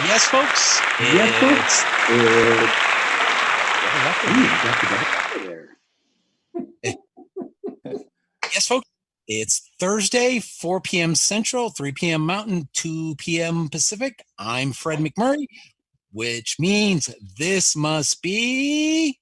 Yes, folks. Yes, folks. Yes, folks. It's Thursday, 4 p.m. Central, 3 p.m. Mountain, 2 p.m. Pacific. I'm Fred McMurray, which means this must be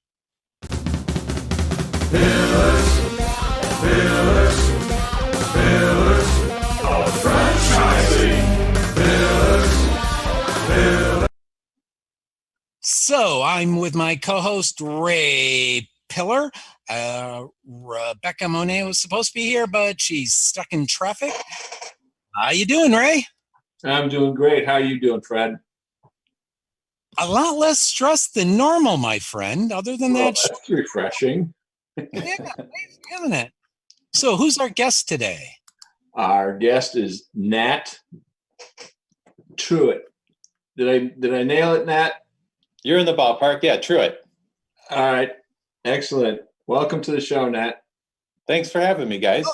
So I'm with my co-host Ray Pillar. Rebecca Monet was supposed to be here, but she's stuck in traffic. How you doing, Ray? I'm doing great. How are you doing, Fred? A lot less stressed than normal, my friend. Other than Well, that, that's refreshing. yeah, isn't it? So who's our guest today? Our guest is Nat Truitt. Did I nail it, Nat? You're in the ballpark. Yeah, Truitt. All right. Excellent. Welcome to the show, Nat. Thanks for having me, guys.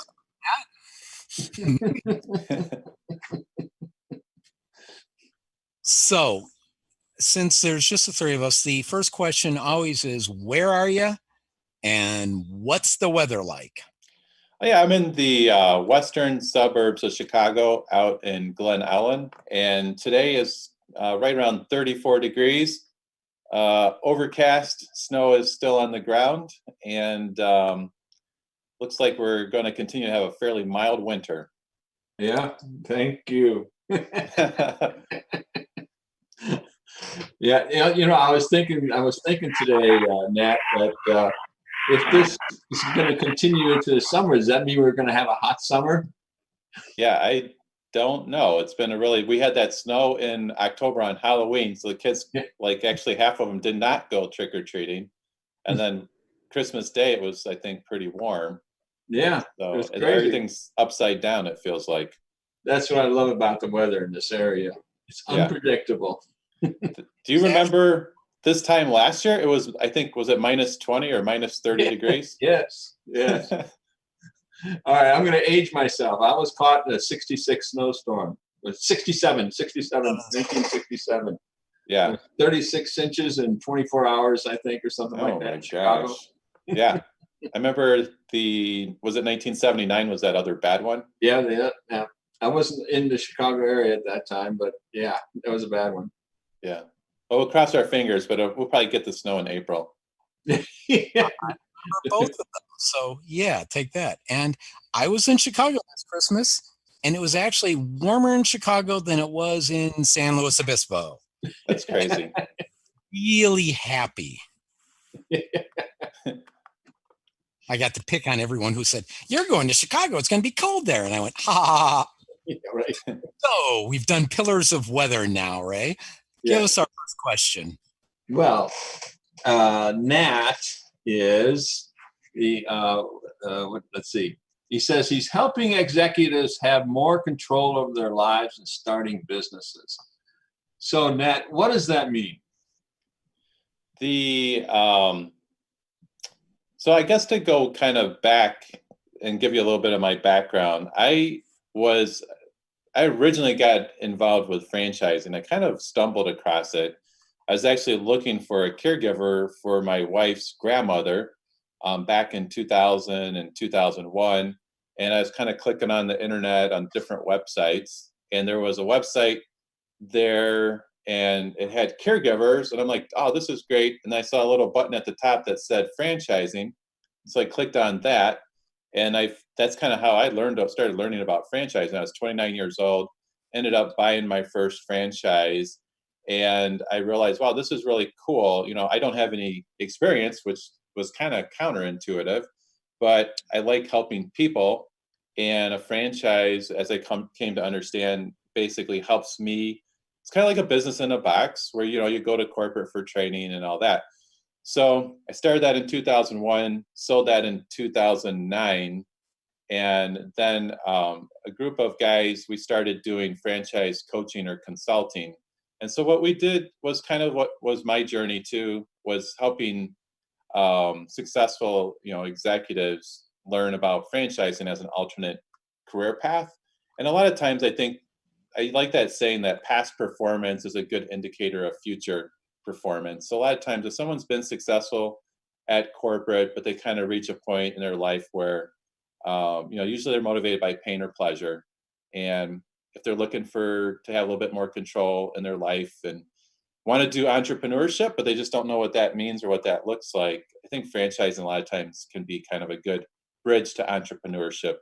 So, since there's just the three of us, the first question always is, where are you and what's the weather like? Oh, yeah, I'm in the western suburbs of Chicago out in Glen Ellen, and today is right around 34 degrees. Overcast, snow is still on the ground, and looks like we're going to continue to have a fairly mild winter. Yeah, thank you. Yeah, I was thinking today, Nat, that if this is going to continue into the summer, does that mean we're going to have a hot summer? Yeah, I don't know. It's been we had that snow in October on Halloween, so the kids, like actually half of them did not go trick-or-treating. And then Christmas Day, it was, I think, pretty warm. Yeah, So it was crazy. everything's upside down, it feels like. That's what I love about the weather in this area. It's unpredictable. Do you remember this time last year? It was, I think, was it minus 20 or minus 30 degrees? Yes. All right, I'm going to age myself. I was caught in a 66 snowstorm. It was 1967. Yeah. 36 inches in 24 hours, I think, or something like that in Chicago. Gosh. Yeah. I remember was it 1979 was that other bad one? Yeah. I wasn't in the Chicago area at that time, but yeah, that was a bad one. Yeah. Well, we'll cross our fingers, but we'll probably get the snow in April. Yeah. Both of them. So yeah, take that. And I was in Chicago last Christmas, and it was actually warmer in Chicago than it was in San Luis Obispo. That's crazy. Really happy. I got to pick on everyone who said, "You're going to Chicago, it's going to be cold there." And I went, ha ha ha. Yeah, right. So we've done pillars of weather now, Ray. Give us our first question. Well, Nat is the, let's see. He says he's helping executives have more control over their lives and starting businesses. So, Nat, what does that mean? So I guess to go kind of back and give you a little bit of my background, I originally got involved with franchising. I kind of stumbled across it. I was actually looking for a caregiver for my wife's grandmother back in 2000 and 2001. And I was kind of clicking on the internet on different websites. And there was a website there and it had caregivers. And I'm like, oh, this is great. And I saw a little button at the top that said franchising. So I clicked on that. And that's kind of how I started learning about franchising. I was 29 years old, ended up buying my first franchise. And I realized, wow, this is really cool. I don't have any experience, which was kind of counterintuitive, but I like helping people. And a franchise, as I came to understand, basically helps me. It's kind of like a business in a box where, you go to corporate for training and all that. So I started that in 2001, sold that in 2009. And then a group of guys, we started doing franchise coaching or consulting. And so what we did was kind of what was my journey too, was helping successful, executives learn about franchising as an alternate career path. And a lot of times I think I like that saying that past performance is a good indicator of future performance. So a lot of times, if someone's been successful at corporate, but they kind of reach a point in their life where, usually they're motivated by pain or pleasure, and if they're looking to have a little bit more control in their life and want to do entrepreneurship, but they just don't know what that means or what that looks like, I think franchising a lot of times can be kind of a good bridge to entrepreneurship,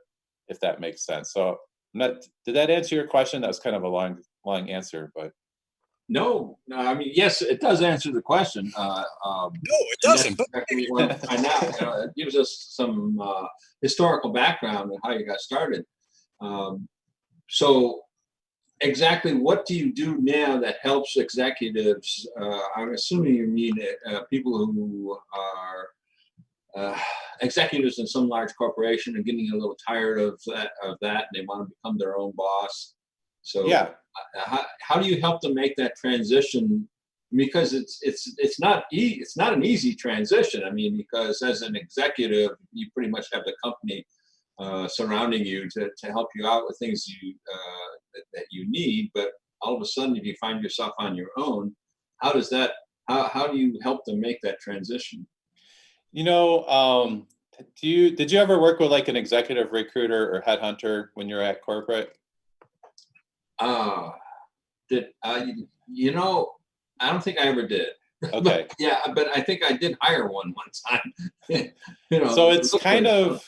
if that makes sense. So, did that answer your question? That was kind of a long answer, but No, no, I mean, yes, it does answer the question. No, it And that's doesn't. But exactly what we want to find out. It gives us some historical background on how you got started. So, exactly what do you do now that helps executives? I'm assuming you mean people who are executives in some large corporation and getting a little tired of that, and they want to become their own boss. So, yeah. how do you help them make that transition? Because it's not an easy transition. I mean, because as an executive, you pretty much have the company surrounding you to help you out with things that you need. But all of a sudden, if you find yourself on your own, how does that? How do you help them make that transition? Did you ever work with like an executive recruiter or headhunter when you're at corporate? Uh, did you know? I don't think I ever did. Okay. But I think I did hire one time. So it's look kind pretty fun. of,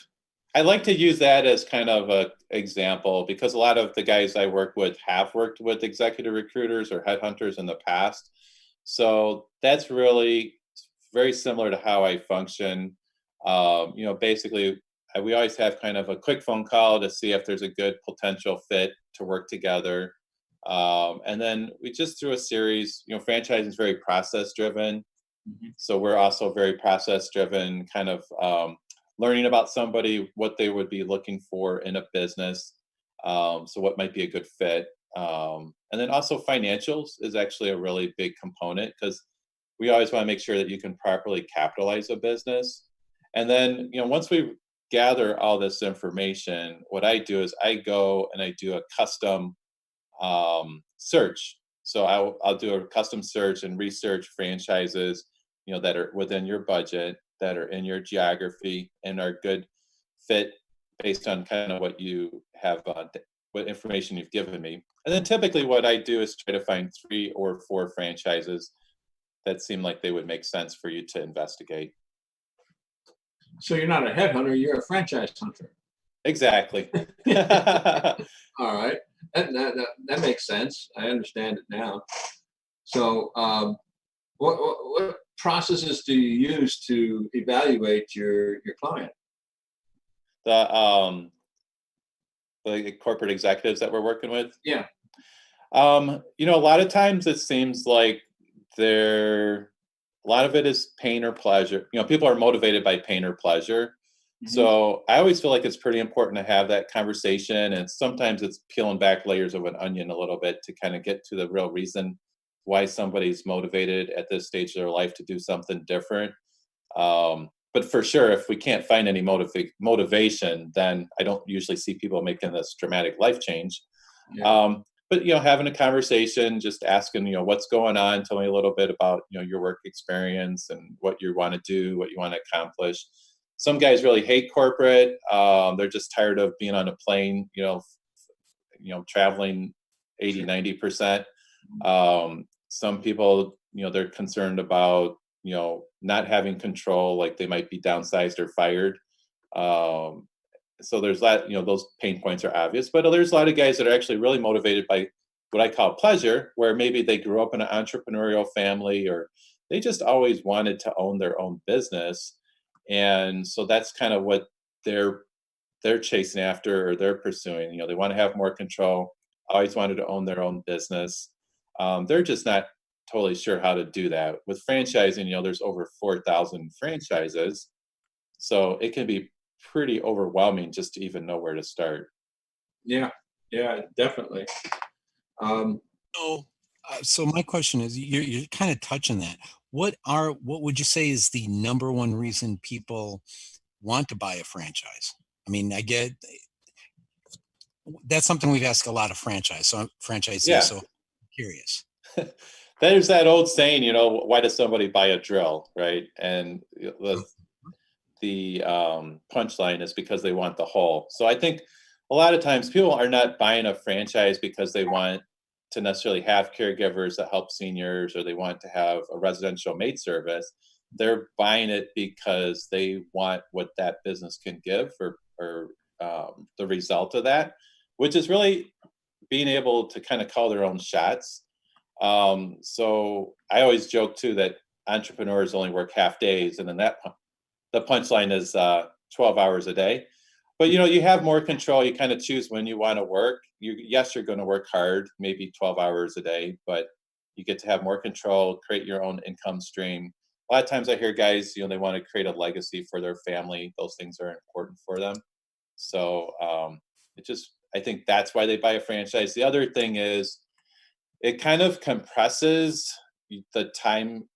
I like to use that as kind of a example because a lot of the guys I work with have worked with executive recruiters or headhunters in the past. So that's really very similar to how I function. Basically, we always have kind of a quick phone call to see if there's a good potential fit to work together. And then we just through a series, franchising is very process driven. Mhm. So we're also very process driven, kind of learning about somebody, what they would be looking for in a business. So what might be a good fit. And then also financials is actually a really big component because we always want to make sure that you can properly capitalize a business. And then, once we gather all this information, what I do is I go and I do a custom search. So I'll do a custom search and research franchises, that are within your budget, that are in your geography, and are good fit based on kind of what you have, what information you've given me. And then typically, what I do is try to find 3 or 4 franchises that seem like they would make sense for you to investigate. So you're not a headhunter; you're a franchise hunter. Exactly. All right, that makes sense. I understand it now. So, what processes do you use to evaluate your client? the corporate executives that we're working with. Yeah. A lot of times it seems like a lot of it is pain or pleasure. People are motivated by pain or pleasure. Mhm. So I always feel like it's pretty important to have that conversation. And sometimes it's peeling back layers of an onion a little bit to kind of get to the real reason why somebody's motivated at this stage of their life to do something different. But for sure, if we can't find any motivation, then I don't usually see people making this dramatic life change. Yeah. But having a conversation, just asking, what's going on. Tell me a little bit about your work experience and what you want to do, what you want to accomplish. Some guys really hate corporate. They're just tired of being on a plane, traveling 80, 90%. Some people, they're concerned about not having control, like they might be downsized or fired. So there's that, those pain points are obvious, but there's a lot of guys that are actually really motivated by what I call pleasure, where maybe they grew up in an entrepreneurial family or they just always wanted to own their own business. And so that's kind of what they're chasing after or they're pursuing. They want to have more control, always wanted to own their own business. They're just not totally sure how to do that. With franchising, there's over 4,000 franchises. So it can be pretty overwhelming just to even know where to start. Yeah, definitely. So my question is, you're kind of touching that. What would you say is the number one reason people want to buy a franchise? I mean, I get that's something we've asked a lot of franchisees. Yeah. So I'm curious. There's that old saying, why does somebody buy a drill, right? And the punchline is because they want the whole. So I think a lot of times people are not buying a franchise because they want to necessarily have caregivers that help seniors, or they want to have a residential maid service. They're buying it because they want what that business can give, or the result of that, which is really being able to kind of call their own shots. So I always joke too that entrepreneurs only work half days, and then the punchline is 12 hours a day. But you have more control. You kind of choose when you want to work. Yes, you're going to work hard, maybe 12 hours a day, but you get to have more control, create your own income stream. A lot of times I hear guys, they want to create a legacy for their family. Those things are important for them. So I think that's why they buy a franchise. The other thing is it kind of compresses the time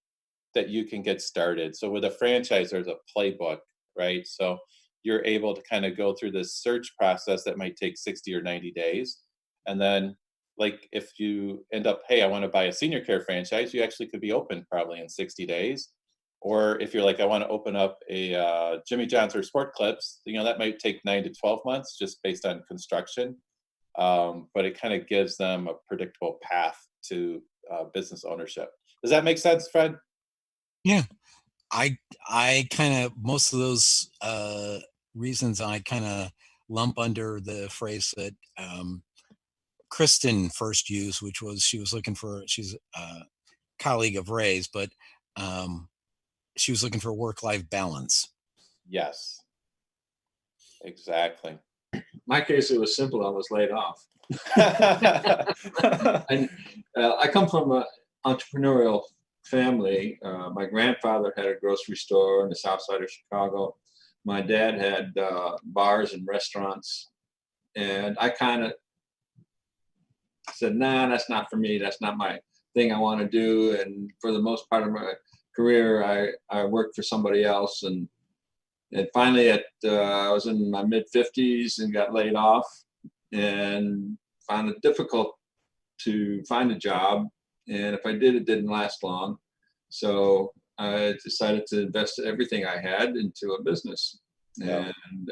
that you can get started. So with a franchise, there's a playbook, right? So you're able to kind of go through this search process that might take 60 or 90 days. And then, like, if you end up, hey, I want to buy a senior care franchise, you actually could be open probably in 60 days. Or if you're like, I want to open up a Jimmy John's or Sport Clips, that might take 9 to 12 months just based on construction. But it kind of gives them a predictable path to business ownership. Does that make sense, Fred? Yeah. I kind of, most of those reasons I kind of lump under the phrase that Kristen first used, which was she's a colleague of Ray's, but she was looking for work-life balance. Yes, exactly. My case, it was simple. I was laid off. And I come from an entrepreneurial family. My grandfather had a grocery store in the south side of Chicago. My dad had bars and restaurants. And I kind of said, nah, that's not for me. That's not my thing I want to do. And for the most part of my career, I worked for somebody else. And finally, I was in my mid-50s and got laid off, and found it difficult to find a job. And if I did, it didn't last long. So I decided to invest everything I had into a business. Yeah. And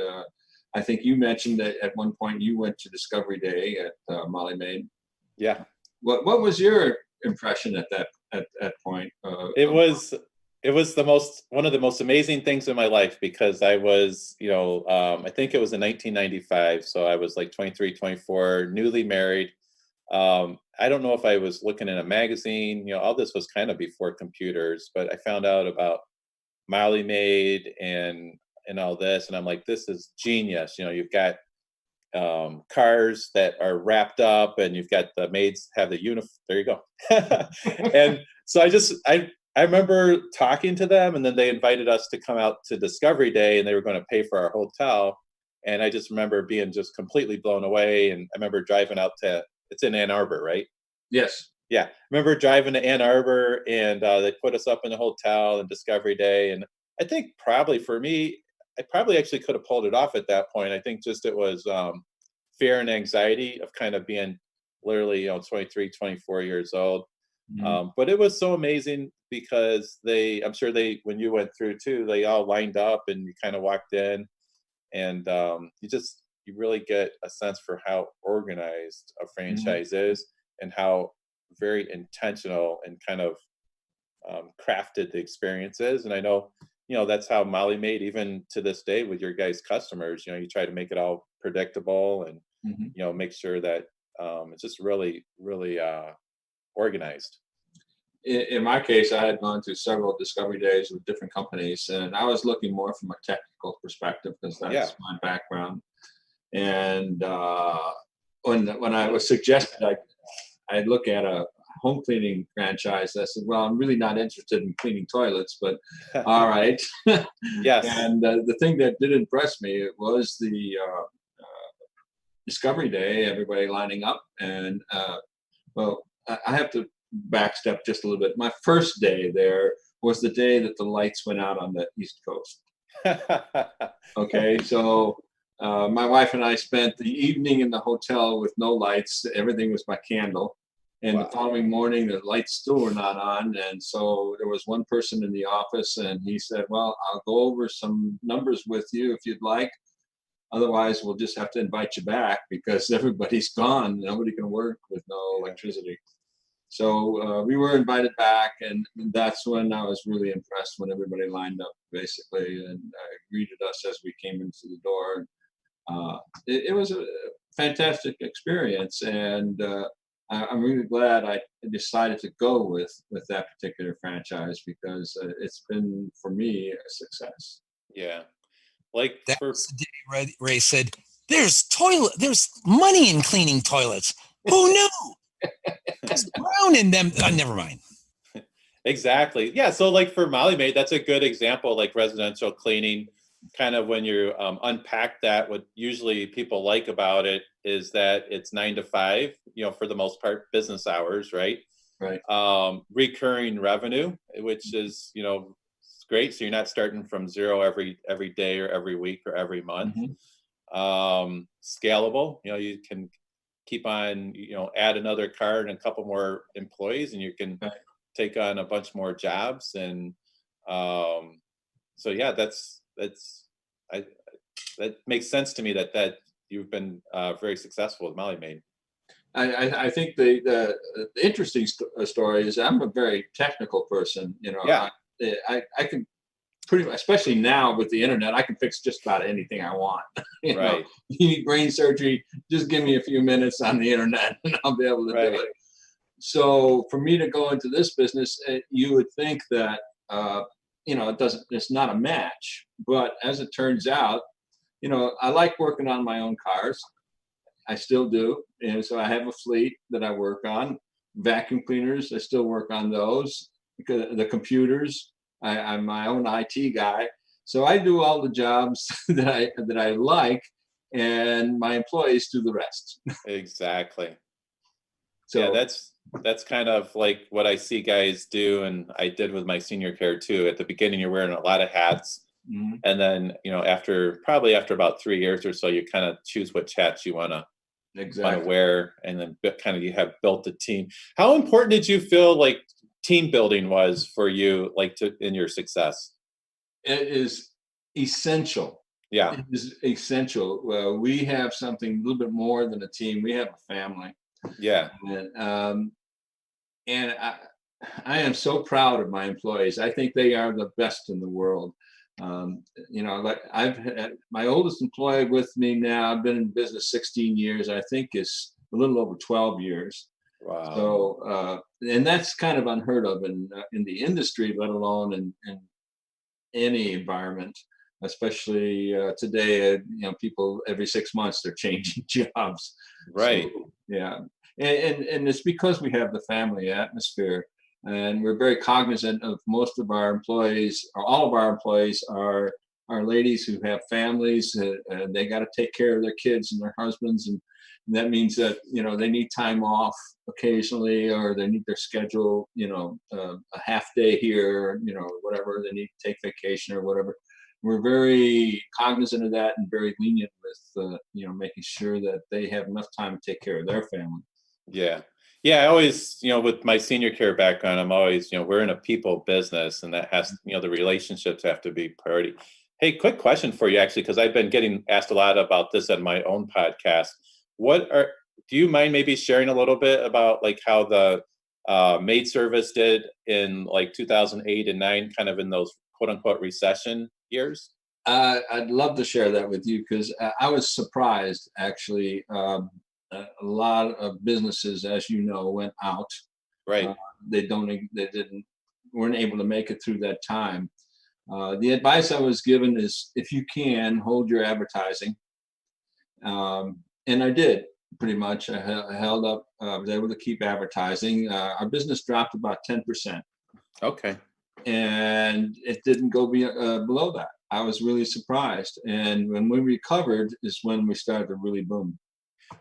I think you mentioned that at one point you went to Discovery Day at Molly Maid. Yeah. What was your impression at that point? It was one of the most amazing things in my life, because I was, I think it was in 1995. So I was like 23, 24, newly married. I don't know if I was looking in a magazine, all this was kind of before computers, but I found out about Molly Maid and all this. And I'm like, this is genius. You've got cars that are wrapped up, and you've got the maids have the uniform. There you go. And so I remember talking to them, and then they invited us to come out to Discovery Day, and they were going to pay for our hotel. And I just remember being just completely blown away. And I remember driving out it's in Ann Arbor, right? Yes. Yeah. I remember driving to Ann Arbor, and they put us up in the hotel and Discovery Day. And I think probably for me, I probably actually could have pulled it off at that point. I think just it was fear and anxiety of kind of being literally, 23, 24 years old. Mm-hmm. But it was so amazing because I'm sure when you went through too, they all lined up and you kind of walked in, and you really get a sense for how organized a franchise mm-hmm. is, and how very intentional and kind of crafted the experience is. And I know, that's how Molly Maid, even to this day with your guys' customers, you try to make it all predictable and, mm-hmm. Make sure that it's just really, really organized. In my case, I had gone to several Discovery Days with different companies, and I was looking more from a technical perspective because that's my background. And when I was suggested I look at a home cleaning franchise, I said, well, I'm really not interested in cleaning toilets, but all right. Yes. And the thing that did impress me was the Discovery Day, everybody lining up. And I have to backstep just a little bit. My first day there was the day that the lights went out on the East Coast. Okay, so my wife and I spent the evening in the hotel with no lights. Everything was by candle. And the following morning, the lights still were not on. And so there was one person in the office, and he said, well, I'll go over some numbers with you if you'd like. Otherwise, we'll just have to invite you back because everybody's gone. Nobody can work with no electricity. So we were invited back, and that's when I was really impressed when everybody lined up, basically, and greeted us as we came into the door. It was a fantastic experience, and I'm really glad I decided to go with that particular franchise because it's been for me a success. Yeah. Like That was the day Ray said, there's money in cleaning toilets. Who knew? There's brown in them. Never mind. Exactly. Yeah. So like for Molly Maid, that's a good example, like residential cleaning, kind of when you unpack that, what usually people like about it is that it's 9 to 5, for the most part, business hours, right? Right. Recurring revenue, which is, it's great. So you're not starting from zero every day or every week or every month. Mm-hmm. Scalable, you can keep on, add another card and a couple more employees, and you can take on a bunch more jobs. And so yeah, that makes sense to me that you've been very successful with Molly Maid. I think the interesting story is I'm a very technical person. Yeah. I can pretty much, especially now with the internet, I can fix just about anything I want. Right. You need brain surgery, just give me a few minutes on the internet and I'll be able to do it. So for me to go into this business, you would think that it's not a match, but as it turns out, I like working on my own cars. I still do, and so I have a fleet that I work on. Vacuum cleaners, I still work on those. Because the computers, I'm my own IT guy, so I do all the jobs that I like, and my employees do the rest. Exactly. So yeah, that's kind of like what I see guys do, and I did with my senior care too. At the beginning, you're wearing a lot of hats, and then after about 3 years or so, you kind of choose which hats you want to wear, and then kind of you have built a team. How important did you feel like team building was for you, like in your success? It is essential. Yeah, it is essential. Well, we have something a little bit more than a team. We have a family. Yeah. And I am so proud of my employees. I think they are the best in the world. Like I've had my oldest employee with me now. I've been in business 16 years. I think is a little over 12 years. Wow. So, and that's kind of unheard of in the industry, let alone in any environment. Especially today, people every 6 months they're changing jobs. Right. So, yeah, and it's because we have the family atmosphere, and we're very cognizant of most of our employees, or all of our employees are ladies who have families, and they got to take care of their kids and their husbands, and that means that they need time off occasionally, or they need their schedule, a half day here, whatever, they need to take vacation or whatever. We're very cognizant of that and very lenient with making sure that they have enough time to take care of their family. Yeah. I always, with my senior care background, I'm always, we're in a people business, and that has, the relationships have to be priority. Hey, quick question for you, actually, because I've been getting asked a lot about this on my own podcast. Do you mind maybe sharing a little bit about like how the maid service did in like 2008 and 9, kind of in those quote unquote recession years? I'd love to share that with you because I was surprised, actually. A lot of businesses, as you know, went out. Right. They weren't able to make it through that time. The advice I was given is, if you can, hold your advertising. And I did pretty much. I held up. I was able to keep advertising. Our business dropped about 10%. Okay. And it didn't go below that. I was really surprised. And when we recovered is when we started to really boom.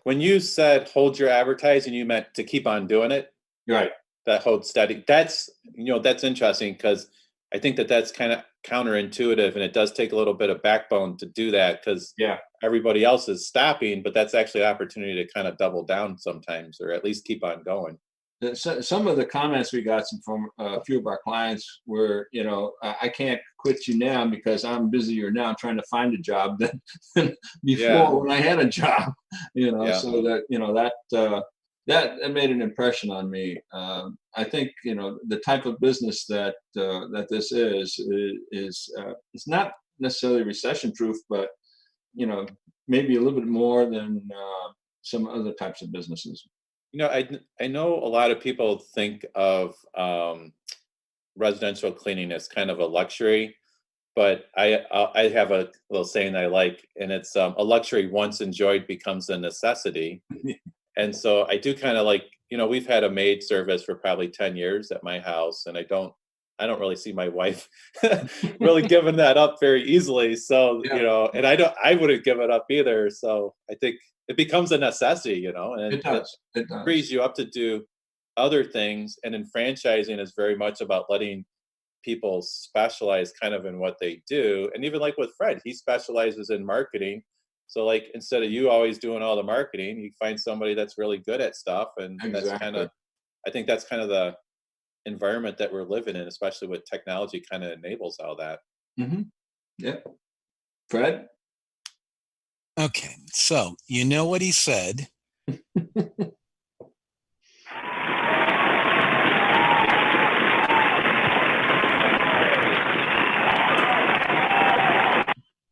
When you said hold your advertising, you meant to keep on doing it? Right. That hold steady. That's interesting because I think that that's kind of counterintuitive, and it does take a little bit of backbone to do that because Yeah. everybody else is stopping, but that's actually an opportunity to kind of double down sometimes, or at least keep on going. Some of the comments we got from a few of our clients were, I can't quit you now because I'm busier now trying to find a job than before Yeah. when I had a job, Yeah. so that, that made an impression on me. I think, the type of business that this is it's not necessarily recession proof, but, maybe a little bit more than some other types of businesses. I know a lot of people think of residential cleaning as kind of a luxury, but I have a little saying I like, and it's a luxury once enjoyed becomes a necessity. And so I do kind of like, we've had a maid service for probably 10 years at my house, and I don't really see my wife really giving that up very easily. So, Yeah. and I wouldn't give it up either. So I think it becomes a necessity, and It does. It frees does. you up to do other things. And in franchising is very much about letting people specialize kind of in what they do. And even like with Fred, he specializes in marketing. So like instead of you always doing all the marketing, you find somebody that's really good at stuff. And that's kind Exactly. of, I think that's kind of the environment that we're living in, especially with technology kind of enables all that. Hmm. Yeah. Fred? Okay, so you know what he said.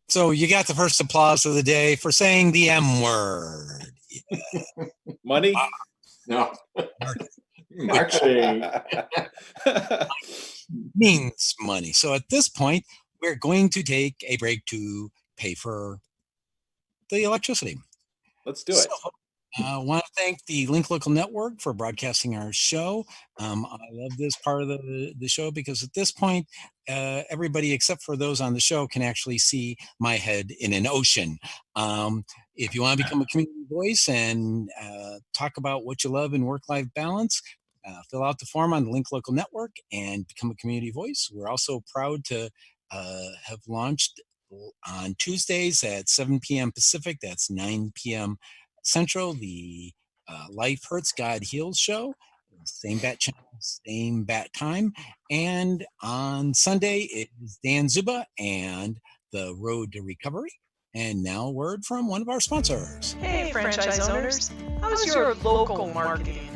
So you got the first applause of the day for saying the M word. Money? No. Marketing. Means money. So at this point, we're going to take a break to pay for the electricity. Let's do it. I want to thank the Link Local Network for broadcasting our show. I love this part of the show because at this point, everybody except for those on the show can actually see my head in an ocean. If you want to become a community voice and talk about what you love in work-life balance, fill out the form on the Link Local Network and become a community voice. We're also proud to have launched on Tuesdays at 7 p.m. Pacific. That's 9 p.m. Central, the Life Hurts, God Heals show. Same bat channel, same bat time. And on Sunday, it is Dan Zuba and the Road to Recovery. And now a word from one of our sponsors. Hey, franchise owners. How's your local marketing?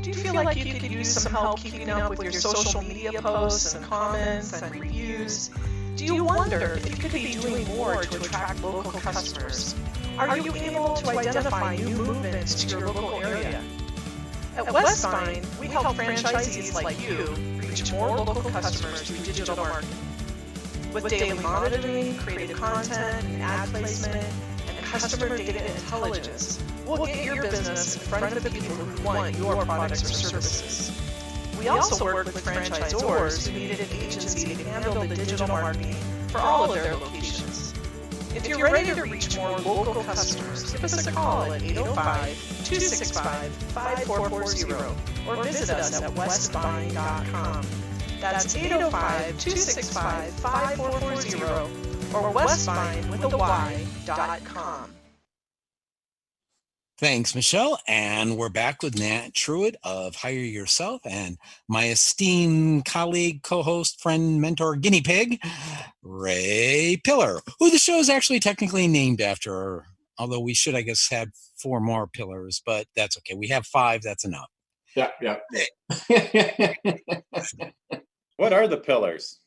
Do you feel like you could use some help keeping up with your social media posts and comments and reviews? Do you wonder if you could be doing more to attract local customers? Are you able to identify new movements to your local area? At Westvyne, we help franchisees like you reach more local customers through digital marketing. With daily monitoring, creative content, and ad placement, and customer data intelligence, we'll get your business in front of the people who want your products or services. We also work with franchisors who needed an agency to handle the digital marketing for all of their locations. If you're ready to reach more local customers, give us a call at 805-265-5440 or visit us at westvyne.com. That's 805-265-5440 or westvyne with a Y.com. Thanks, Michelle. And we're back with Nat Truitt of Hire Yourself and my esteemed colleague, co-host, friend, mentor, guinea pig, Ray Pillar, who the show is actually technically named after, although we should, I guess, have 4 more pillars, but that's okay. We have 5. That's enough. Yeah. What are the pillars?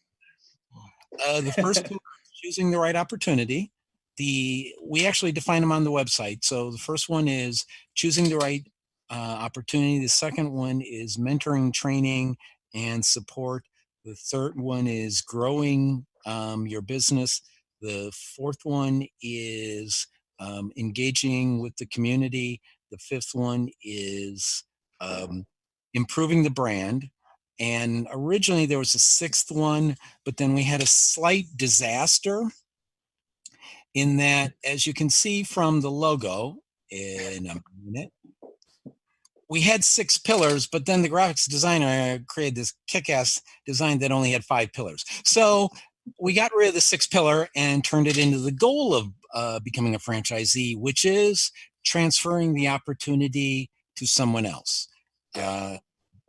The first pillar is choosing the right opportunity. We actually define them on the website. So the first one is choosing the right opportunity. The second one is mentoring, training, and support. The third one is growing your business. The fourth one is engaging with the community. The fifth one is improving the brand. And originally there was a sixth one, but then we had a slight disaster in that, as you can see from the logo in a minute, we had 6 pillars, but then the graphics designer created this kick-ass design that only had 5 pillars. So we got rid of the 6 pillar and turned it into the goal of becoming a franchisee, which is transferring the opportunity to someone else.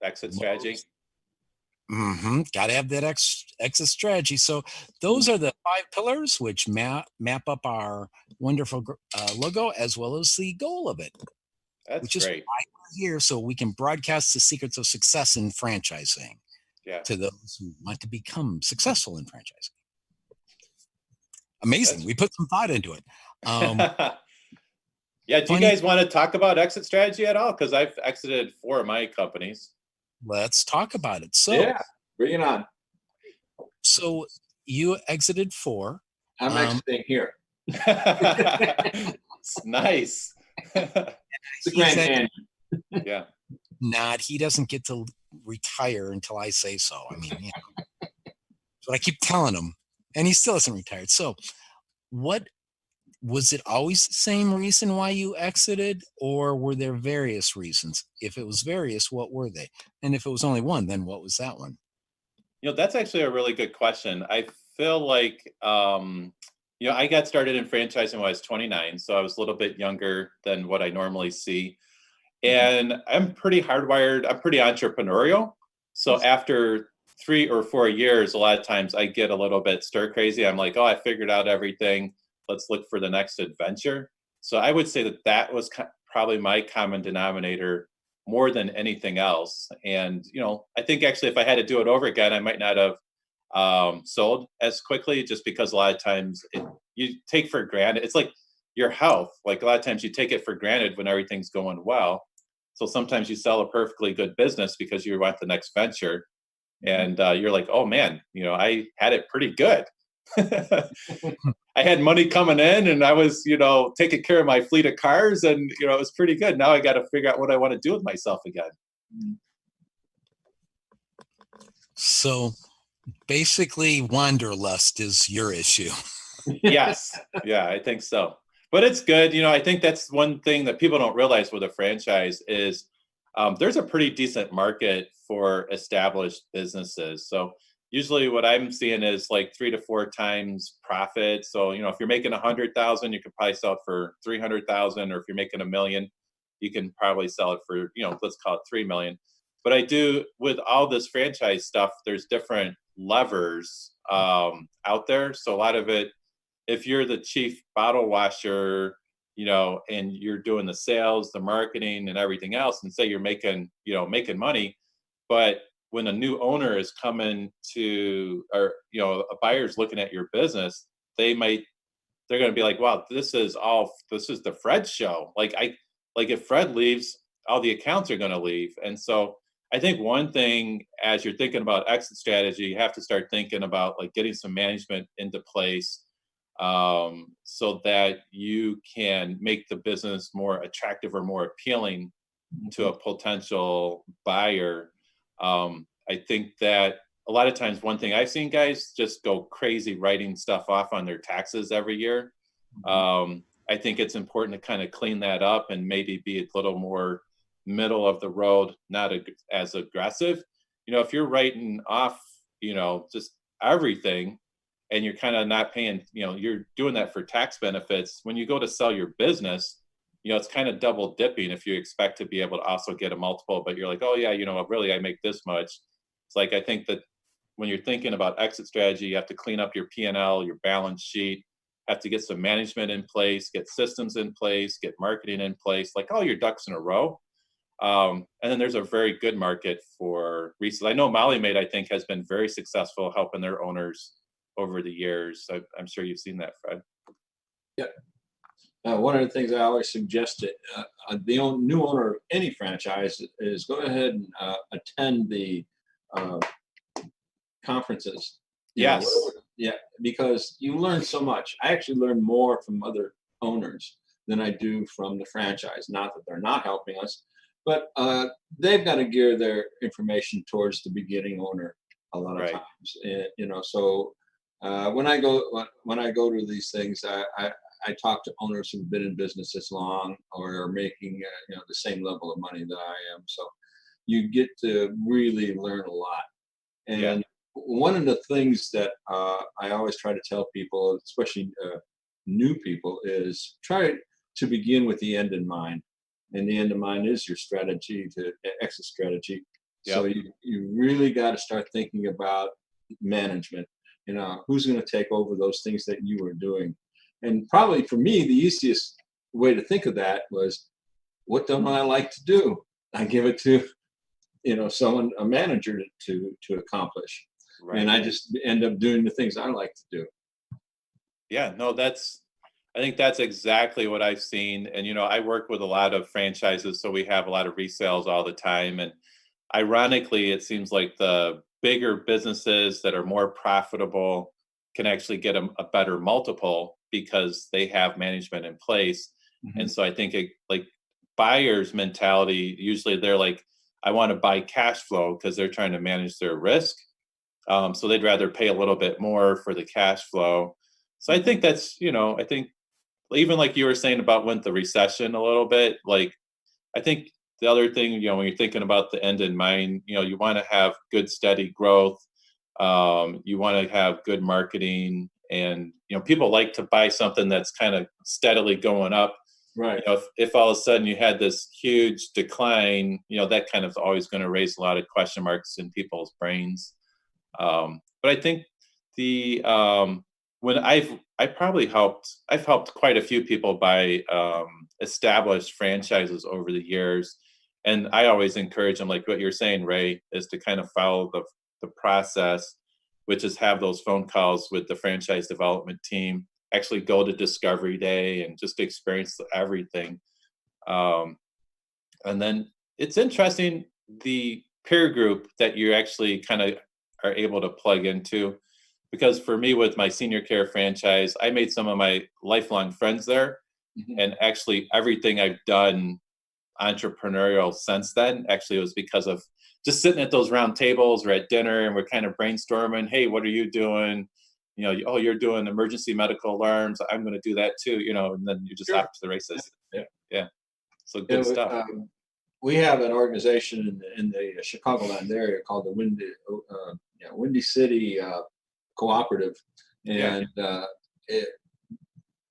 Exit strategy. Got to have that exit strategy. So those are the 5 pillars which map up our wonderful logo as well as the goal of it. That's which is great. why we're here, so we can broadcast the secrets of success in franchising to those who want to become successful in franchising. Amazing. We put some thought into it. Yeah, do you guys want to talk about exit strategy at all? Because I've exited 4 of my companies. Let's talk about it. So yeah, bring it on. So you exited 4. I'm exiting here. Nice. It's a Grand Canyon. Yeah. He doesn't get to retire until I say so. I mean, but I keep telling him, and he still hasn't retired. So what was it always the same reason why you exited, or were there various reasons? If it was various, what were they? And if it was only one, then what was that one? That's actually a really good question. I feel like, I got started in franchising when I was 29, so I was a little bit younger than what I normally see. And I'm pretty hardwired. I'm pretty entrepreneurial. So after 3 or 4 years, a lot of times I get a little bit stir crazy. I'm like, oh, I figured out everything. Let's look for the next adventure. So I would say that was probably my common denominator more than anything else. And, I think actually if I had to do it over again, I might not have sold as quickly, just because a lot of times you take for granted. It's like your health. Like a lot of times you take it for granted when everything's going well. So sometimes you sell a perfectly good business because you want the next venture, and you're like, oh man, I had it pretty good. I had money coming in, and I was, taking care of my fleet of cars, and it was pretty good. Now I got to figure out what I want to do with myself again. So basically, wanderlust is your issue. Yes. Yeah, I think so. But it's good. I think that's one thing that people don't realize with a franchise is there's a pretty decent market for established businesses. So usually what I'm seeing is like 3 to 4 times profit. So, if you're making 100,000, you could probably sell it for 300,000, or if you're making $1 million, you can probably sell it for, let's call it 3 million. But I do, with all this franchise stuff, there's different levers out there. So a lot of it, if you're the chief bottle washer, and you're doing the sales, the marketing, and everything else, and say you're making money, but when a new owner is coming to, or a buyer's looking at your business, they're going to be like, wow, this is the Fred show. Like if Fred leaves, all the accounts are going to leave. And so I think one thing, as you're thinking about exit strategy, you have to start thinking about like getting some management into place, so that you can make the business more attractive or more appealing to a potential buyer. I think that a lot of times, one thing I've seen guys just go crazy writing stuff off on their taxes every year. I think it's important to kind of clean that up and maybe be a little more middle of the road, not as aggressive. If you're writing off, just everything, and you're kind of not paying, you're doing that for tax benefits. When you go to sell your business, it's kind of double dipping if you expect to be able to also get a multiple, but you're like, oh yeah, really I make this much. It's like, I think that when you're thinking about exit strategy, you have to clean up your P&L, your balance sheet, have to get some management in place, get systems in place, get marketing in place, like all your ducks in a row. And then there's a very good market for resale. I know Molly Maid, I think, has been very successful helping their owners over the years. I'm sure you've seen that, Fred. Yeah. One of the things I always suggest to the new owner of any franchise is go ahead and attend the conferences. Yes. Yeah, because you learn so much. I actually learn more from other owners than I do from the franchise. Not that they're not helping us, but they've got to gear their information towards the beginning owner a lot of times. So when I go to these things, I talk to owners who've been in business this long or are making the same level of money that I am. So you get to really learn a lot. And Yeah. one of the things that I always try to tell people, especially new people, is try to begin with the end in mind. And the end in mind is your strategy to exit strategy. So Yep. you really got to start thinking about management. Who's going to take over those things that you were doing? And probably for me, the easiest way to think of that was, what don't I like to do? I give it to someone, a manager, to accomplish. Right. And I just end up doing the things I like to do. Yeah, no, I think that's exactly what I've seen. And, I work with a lot of franchises, so we have a lot of resales all the time. And ironically, it seems like the bigger businesses that are more profitable can actually get a better multiple because they have management in place. Mhm. And so I think like buyers' mentality, usually they're like, I want to buy cash flow because they're trying to manage their risk. So they'd rather pay a little bit more for the cash flow. So I think that's, I think even like you were saying about with the recession a little bit, like I think the other thing, when you're thinking about the end in mind, you want to have good steady growth. You want to have good marketing, and people like to buy something that's kind of steadily going up. Right. If all of a sudden you had this huge decline, that kind of always going to raise a lot of question marks in people's brains. But I think the when I've helped quite a few people buy established franchises over the years, and I always encourage them, like what you're saying, Ray, is to kind of follow the process, which is have those phone calls with the franchise development team, actually go to discovery day and just experience everything. Um, and then it's interesting the peer group that you actually kind of are able to plug into. Because for me, with my senior care franchise, I made some of my lifelong friends there. Mhm. And actually, everything I've done entrepreneurial since then actually was because of just sitting at those round tables or at dinner, and we're kind of brainstorming. Hey, what are you doing? Oh, you're doing emergency medical alarms. I'm going to do that too. And then you just Sure. off to the races. Yeah. Yeah. So Yeah, good stuff. we have an organization in the Chicagoland area called the Windy City Cooperative, Yeah. and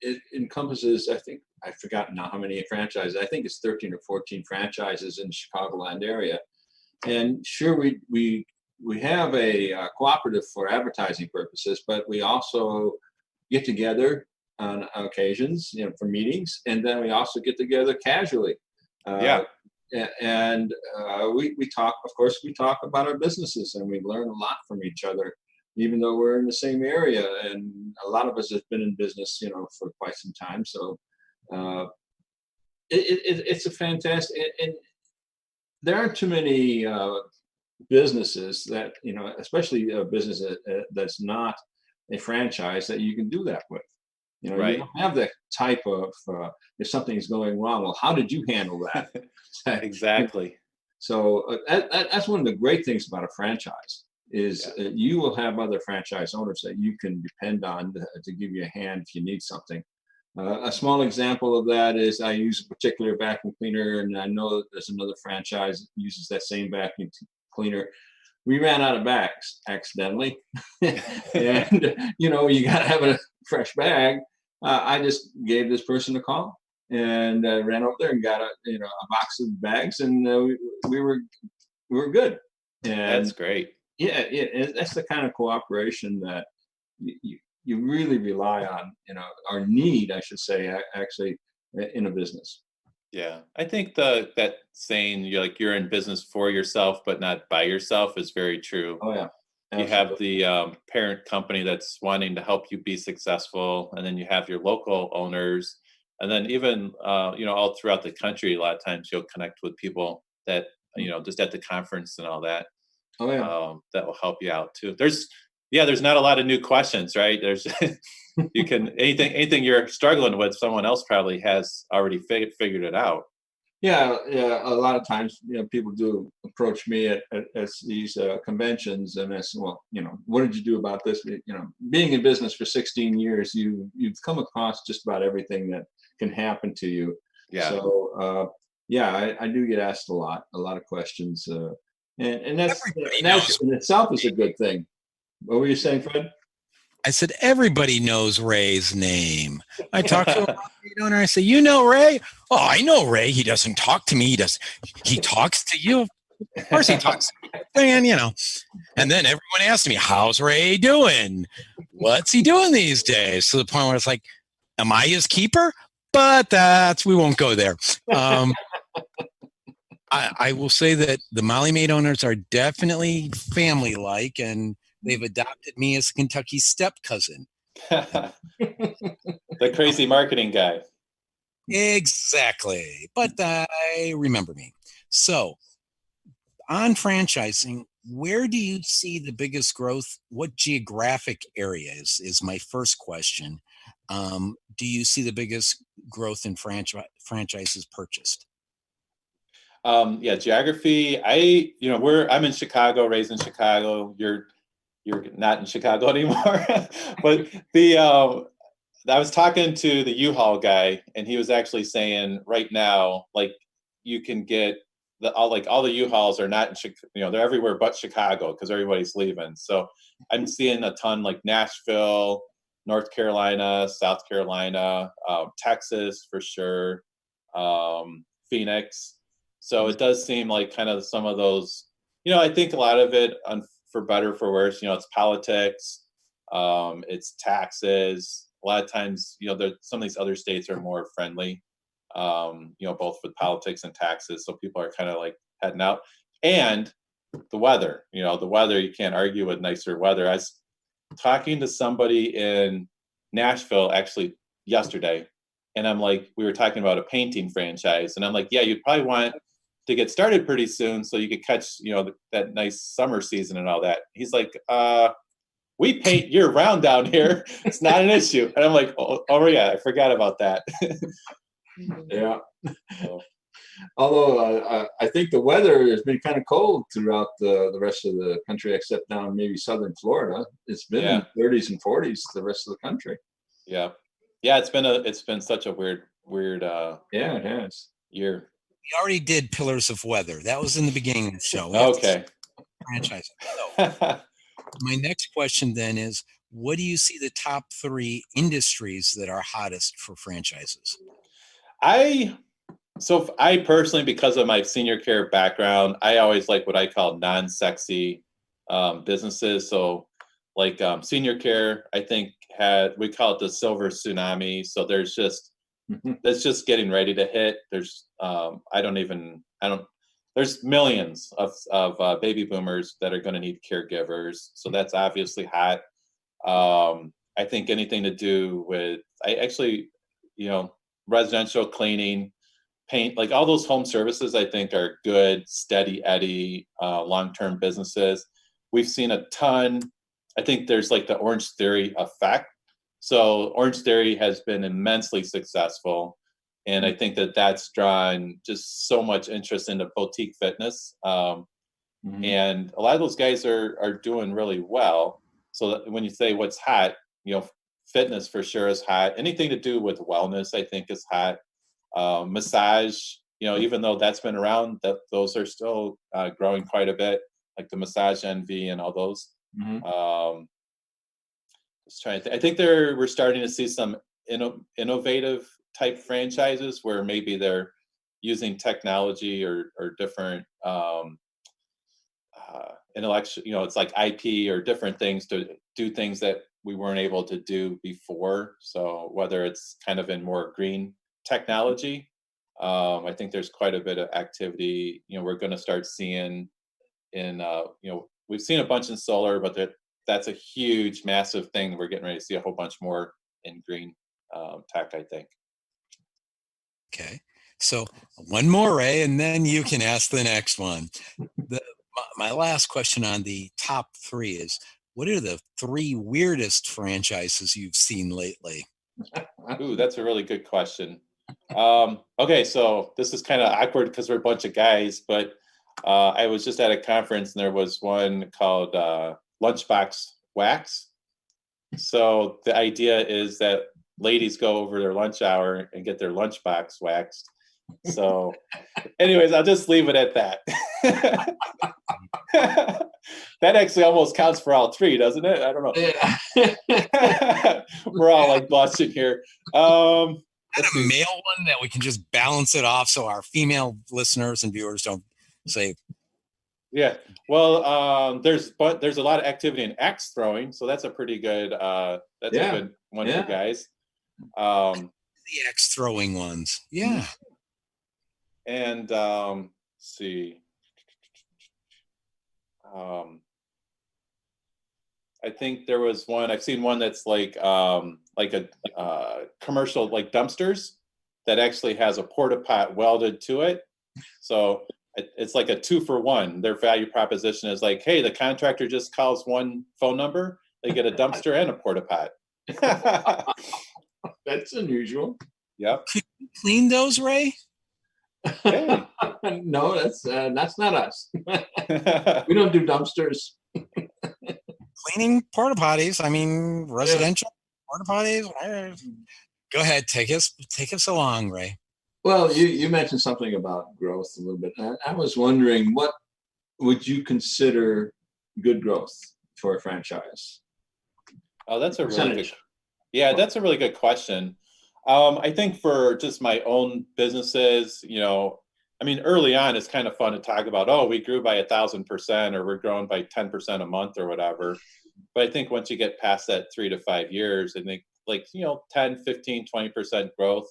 it encompasses, I think, I've forgotten now how many franchises. I think it's 13 or 14 franchises in the Chicagoland area. And sure, we have a cooperative for advertising purposes, but we also get together on occasions, for meetings, and then we also get together casually. Yeah. And we talk. Of course, we talk about our businesses, and we learn a lot from each other, even though we're in the same area. And a lot of us have been in business, for quite some time. So it's a fantastic. And there aren't too many businesses that, especially a business that's not a franchise, that you can do that with. You Right. don't have that type of if something's going wrong, well, how did you handle that? Exactly. So that's one of the great things about a franchise is Yeah. you will have other franchise owners that you can depend on to give you a hand if you need something. A small example of that is I use a particular vacuum cleaner, and I know that there's another franchise that uses that same vacuum cleaner. We ran out of bags accidentally, and you got to have a fresh bag. I just gave this person a call and ran up there and got a box of bags, and we were good. And That's great. yeah, that's the kind of cooperation that you really rely on, or need, I should say, actually, in a business. Yeah, I think that saying you're in business for yourself but not by yourself is very true. Oh yeah, You have absolutely. the parent company that's wanting to help you be successful, and then you have your local owners, and then even all throughout the country, a lot of times you'll connect with people that just at the conference and all that. Oh yeah. That will help you out too. There's not a lot of new questions, right? There's you can anything you're struggling with, someone else probably has already figured it out. Yeah, yeah. A lot of times, people do approach me at these conventions, and I say, well, what did you do about this? Being in business for 16 years, you've come across just about everything that can happen to you. Yeah. So, yeah, I do get asked a lot of questions, and Everybody that knows. in itself is a good thing. What were you saying, Fred? I said, everybody knows Ray's name. I talked to a property owner. I say, you know Ray? Oh, I know Ray. He doesn't talk to me. He talks to you. Of course he talks to me. And, and then everyone asked me, how's Ray doing? What's he doing these days? To the point where it's like, am I his keeper? But we won't go there. I will say that the Molly Maid owners are definitely family-like, and they've adopted me as Kentucky's step cousin. The crazy marketing guy. Exactly. But they remember me. So on franchising, where do you see the biggest growth? What geographic areas is my first question. Do you see the biggest growth in franchises purchased? Yeah, geography. I'm in Chicago, raised in Chicago. You're not in Chicago anymore. But I was talking to the U-Haul guy, and he was actually saying right now, like, you can get all the U-Hauls are not in Chicago, they're everywhere but Chicago because everybody's leaving. So I'm seeing a ton like Nashville, North Carolina, South Carolina, Texas for sure, Phoenix. So it does seem like kind of some of those, I think a lot of it, for better or for worse, it's politics, it's taxes. A lot of times, some of these other states are more friendly, both with politics and taxes. So people are kind of like heading out. And the weather, you can't argue with nicer weather. I was talking to somebody in Nashville actually yesterday, and I'm like, we were talking about a painting franchise, and I'm like, yeah, you'd probably want to get started pretty soon so you could catch, that nice summer season and all that. He's like, we paint year round down here. It's not an issue. And I'm like, oh yeah, I forgot about that. Yeah. Although I think the weather has been kind of cold throughout the rest of the country, except down maybe southern Florida. It's been in the 30s and 40s the rest of the country. Yeah, it's been such a weird yeah, it has. year. We already did Pillars of Weather. That was in the beginning of the show. Okay. Franchise. So, my next question then is, what do you see the top 3 industries that are hottest for franchises? I personally, because of my senior care background, I always like what I call non-sexy businesses. So like senior care, I think we call it the silver tsunami. So there's that's just getting ready to hit. There's there's millions of baby boomers that are going to need caregivers. So that's obviously hot. I think anything to do with, residential cleaning, paint, like all those home services, I think are good, steady Eddie, long-term businesses. We've seen a ton. I think there's like the Orange Theory effect. So Orange Theory has been immensely successful. And I think that's drawn just so much interest into boutique fitness. And a lot of those guys are doing really well. So when you say what's hot, fitness for sure is hot. Anything to do with wellness, I think, is hot. Massage, even though that's been around, those are still growing quite a bit, like the Massage Envy and all those. I think we're starting to see some innovative type franchises where maybe they're using technology or different intellectual, it's like IP or different things to do things that we weren't able to do before. So whether it's kind of in more green technology, I think there's quite a bit of activity. We're going to start seeing we've seen a bunch in solar, but that's a huge, massive thing. We're getting ready to see a whole bunch more in green tech, I think. Okay. So one more, Ray, and then you can ask the next one. My last question on the top 3 is, what are the 3 weirdest franchises you've seen lately? Ooh, that's a really good question. Okay, so this is kind of awkward because we're a bunch of guys, but I was just at a conference and there was one called Lunchbox Wax. So the idea is that ladies go over their lunch hour and get their lunchbox waxed. So, anyways, I'll just leave it at that. That actually almost counts for all three, doesn't it? I don't know. Yeah. We're all like blushing here. And a male one that we can just balance it off so our female listeners and viewers don't say. Yeah. Well, there's a lot of activity in axe throwing, so that's a pretty good a good one for guys. The axe throwing ones. Yeah. And let's see. I think there was one. I've seen one that's like a commercial, like dumpsters, that actually has a porta pot welded to it. So it's like a 2-for-1. Their value proposition is like, hey, the contractor just calls one phone number, they get a dumpster and a porta pot. That's unusual. Yep. Could you clean those, Ray? Hey. No, that's not us. We don't do dumpsters. Cleaning porta potties. I mean, residential porta potties. Go ahead, take us along, Ray. Well, you mentioned something about growth a little bit. I was wondering, what would you consider good growth for a franchise? Oh, that's a really good. Yeah, that's a really good question. I think for just my own businesses, I mean, early on, it's kind of fun to talk about, oh, we grew by 1,000%, or we're growing by 10% a month or whatever. But I think once you get past that 3 to 5 years, I think 10, 15, 20% growth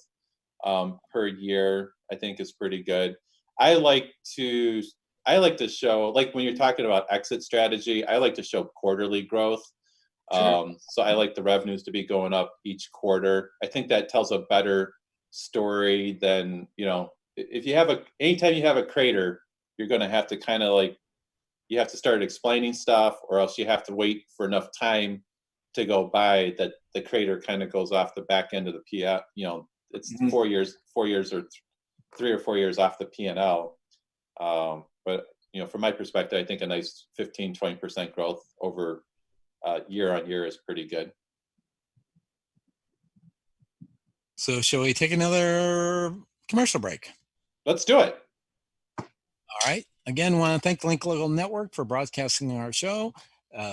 per year, I think is pretty good. I like to show, like when you're talking about exit strategy, I like to show quarterly growth. Sure. So I like the revenues to be going up each quarter. I think that tells a better story than, if you have anytime you have a crater, you're going to have to kind of you have to start explaining stuff, or else you have to wait for enough time to go by that the crater kind of goes off the back end of the P&L. It's 4 years or 3 or 4 years off the P&L. But, from my perspective, I think a nice 15, 20% growth over year on year is pretty good. So shall we take another commercial break? Let's do it. All right. Again, want to thank the Link Local Network for broadcasting our show.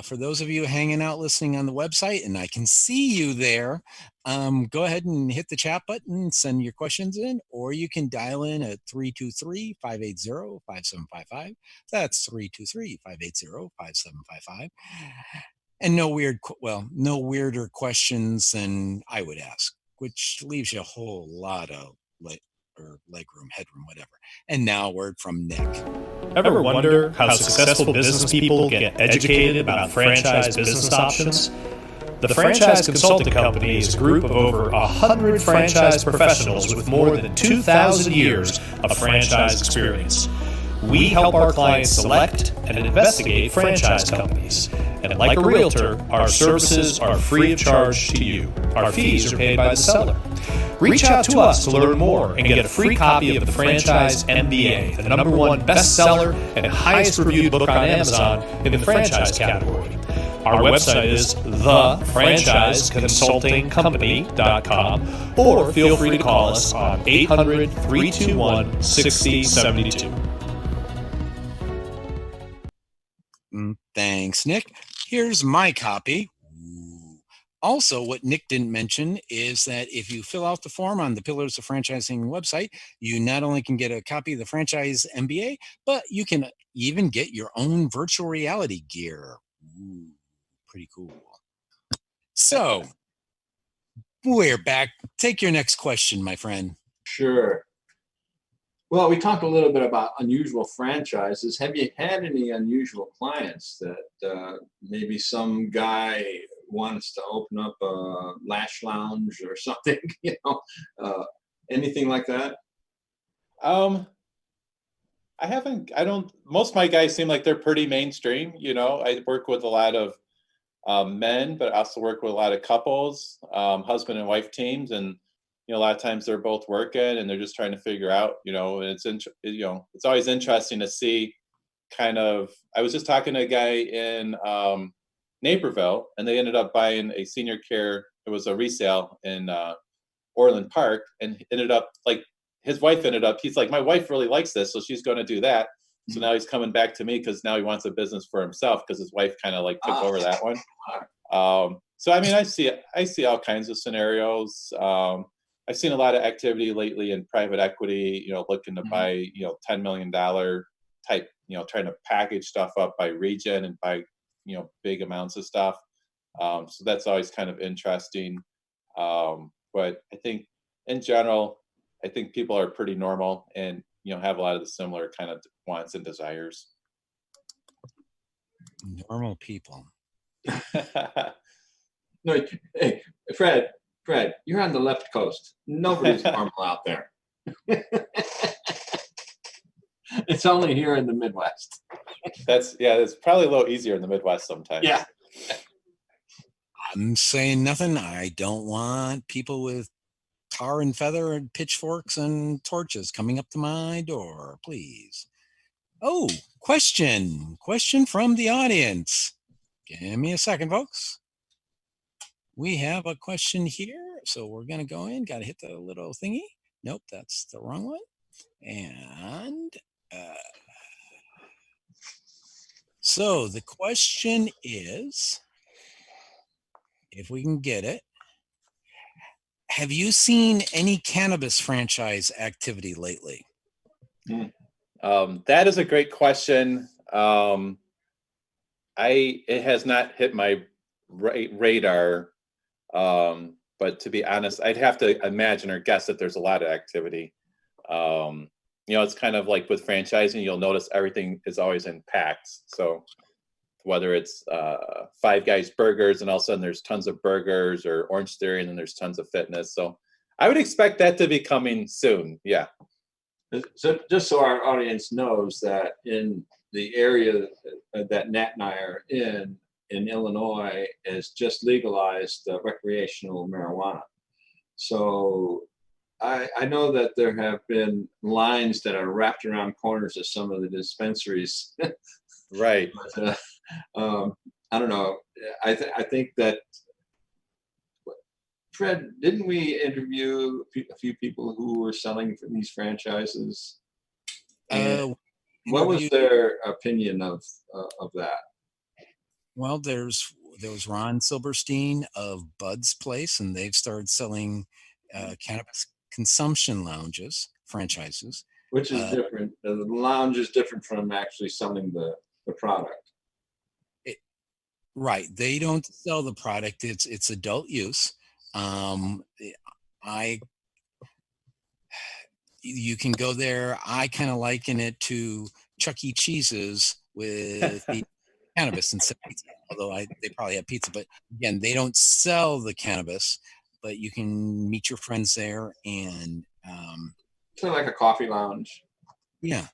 For those of you hanging out listening on the website, and I can see you there, go ahead and hit the chat button, send your questions in, or you can dial in at 323-580-5755. That's 323-580-5755. And no weirder questions than I would ask, which leaves you a whole lot of legroom, headroom, whatever. And now a word from Nick. Ever wonder how successful business people get educated about franchise business options? The Franchise Consulting Company is a group of over 100 franchise professionals with more than 2,000 years of franchise experience. We help our clients select and investigate franchise companies. And like a realtor, our services are free of charge to you. Our fees are paid by the seller. Reach out to us to learn more and get a free copy of the Franchise MBA, the #1 bestseller and highest reviewed book on Amazon in the franchise category. Our website is thefranchiseconsultingcompany.com, or feel free to call us on 800-321-6072. Thanks, Nick. Here's my copy. Also, what Nick didn't mention is that if you fill out the form on the Pillars of Franchising website, you not only can get a copy of the Franchise MBA, but you can even get your own virtual reality gear. Ooh, pretty cool. So, we're back. Take your next question, my friend. Sure. Well, we talked a little bit about unusual franchises. Have you had any unusual clients that maybe some guy wants to open up a lash lounge or something, anything like that? I don't, most of my guys seem like they're pretty mainstream. I work with a lot of men, but I also work with a lot of couples, husband and wife teams. And a lot of times they're both working and they're just trying to figure out, and it's always interesting to see kind of. I was just talking to a guy in Naperville, and they ended up buying a senior care. It was a resale in Orland Park, and ended up like his wife ended up. He's like, my wife really likes this, so she's going to do that. So now he's coming back to me because now he wants a business for himself because his wife kind of like took over that one. So I mean, I see all kinds of scenarios. I've seen a lot of activity lately in private equity, looking to buy, $10 million type, trying to package stuff up by region and buy, big amounts of stuff. So that's always kind of interesting. But I think in general, I think people are pretty normal and, have a lot of the similar kind of wants and desires. Normal people. No, hey, Fred, you're on the left coast. Nobody's normal out there. It's only here in the Midwest. It's probably a little easier in the Midwest sometimes. Yeah. I'm saying nothing. I don't want people with tar and feather and pitchforks and torches coming up to my door, please. Oh, question from the audience. Give me a second, folks. We have a question here, so we're going to go in. Got to hit the little thingy. Nope, that's the wrong one. And so the question is, if we can get it, have you seen any cannabis franchise activity lately? That is a great question. It has not hit my radar. But to be honest, I'd have to imagine or guess that there's a lot of activity. It's kind of like with franchising, you'll notice everything is always in packs. So whether it's Five Guys burgers and all of a sudden there's tons of burgers, or Orange Theory and then there's tons of fitness. So I would expect that to be coming soon. Yeah. So just so our audience knows that in the area that Nat and I are in Illinois, is just legalized recreational marijuana. So I know that there have been lines that are wrapped around corners of some of the dispensaries. Right. But, I don't know. I think that, Fred, didn't we interview a few people who were selling for these franchises? What was their opinion of that? Well, there was Ron Silberstein of Bud's Place, and they've started selling cannabis consumption lounges, franchises. Which is different. The lounge is different from actually selling the product. Right. They don't sell the product. It's adult use. You can go there. I kind of liken it to Chuck E. Cheese's with the cannabis instead of pizza, although they probably have pizza. But again, they don't sell the cannabis, but you can meet your friends there and Sort of like a coffee lounge. yeah.